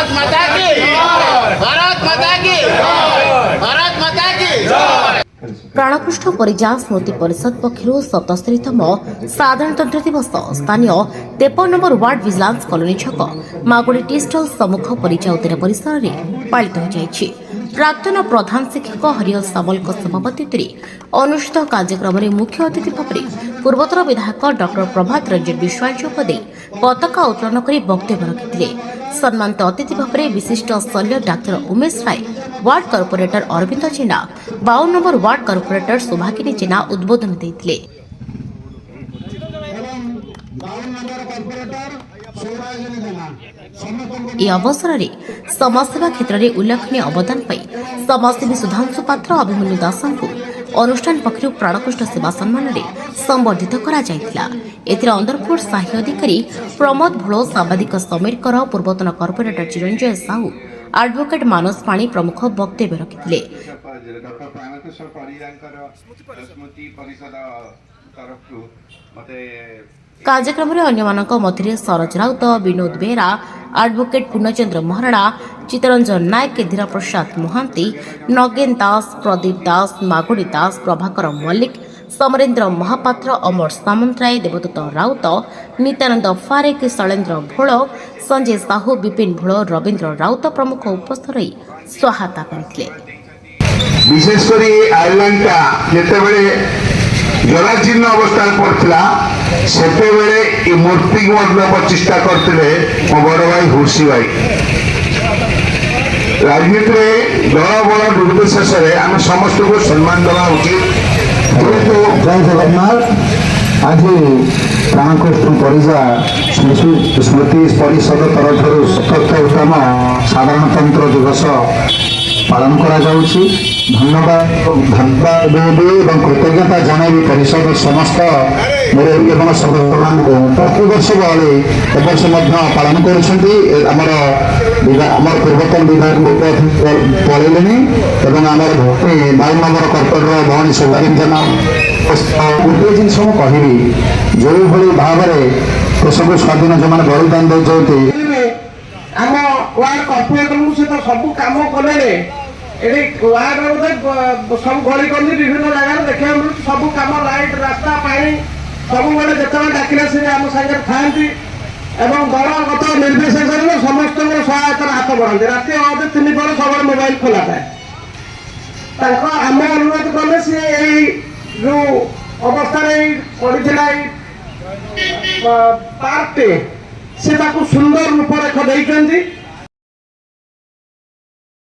भारत माता की भारत माता की भारत माता की प्राणकृष्ण परिजा स्मृति परिषद पक्षर 77तम साधारणतंत्र दिवस स्थानीय 53 नंबर वार्ड विजिलेंस कॉलोनी छक मागुड़ी टी स्टल सम्मुख परिजा उद्यान परिसर में पालित हो प्राक्तन प्रधान शिक्षक हरिहर सामल सभापति अनुष्ठित कार्यक्रम में मुख्य अतिथि भाव में पूर्वतर विधायक डॉक्टर प्रभात रंजन विश्वाल जोगदे पताका उत्तोलन कर वक्तव्य रखिते। सम्मानित अतिथि भाव में विशिष्ट शल्य डाक्तर उमेश राय, वार्ड कॉर्पोरेटर अरविंद जेना, 52 नंबर वार्ड कॉर्पोरेटर सुभागिनी जेना उद्बोधन देते। ए अवसर में समाजसेवा क्षेत्र में उल्लेखनीय अवदान समाजसेवी सुधांशु पात्र अभिमन्यु दास को अनुष्ठान पक्ष प्राणकृष्ण सेवा सम्मान में संबर्धित करा। अंदरपुर साही अधिकारी प्रमोद भोल, सांबादिक समीर कर, पूर्वतन कॉर्पोरेटर चिरंजय साहू, एडवोकेट मानस पाणी प्रमुख वक्तव्य रखिते। कार्यक्रम में अन्य मध्य सरोज राउत, विनोद बेहरा, एडवोकेट पूर्णचंद्र महाराणा, चित्तरंजन नायक, धीरा प्रसाद महांती, नगेन दास, प्रदीप दास, मागुड़ी दास, प्रभाकर मल्लिक, समरेन्द्र महापात्र, अमर सामंतराय, देवदत्त राउत, नित्यानंद फारेक, शैलेन्द्र भोल, संजय साहू, विपिन भोल, रवीन्द्र राउत प्रमुख उपस्थित रही सहायता करते। विशेषकर आयरलैंड का जितेबले जराजीर्ण अवस्था पड़ा से मूर्ति को प्रतिष्ठा करते मो बड़ भाई हुर्सी भाई। राजनीति में दल बल निर्विशेष आम समस्त को सम्मान देवा उचित। जय जगन्नाथ। आज प्राणकृष्ण परिजा स्मृति परिषद तरफ 77तम साधारणतंत्र दिवस पालन करा जाउछि। धन्यवाद एवं कृतज्ञता जनाबी परिषद समस्त मुरब्बी एवं सदस्य प्रतिवर्ष भाई एवर्ष पालन कर पूर्वतन विधायक पलैले आमर 22 नंबर कॉर्पोरेटर भौणी सौभाग्य जेना गोटे जिन कहबी जो भाई भाव में देश को स्वाधीन जो बलिदान देते आम वार्ड कॉर्पोरेटर सहित सब कम कले वार्ड सब गली गली विभिन्न जगह देखा मिलूँ सब कम लाइट रास्ता पानी सब बड़े जिते डाकिले से आम सागर था दलगत निर्विशेष समस्त सहायतार हाथ बढ़ाते। राति 3 पर सब मोबाइल खोला थाए। आम अनुरोध कले सी जो अवस्था पड़ा पार्कटे से सुंदर रूपरेख देते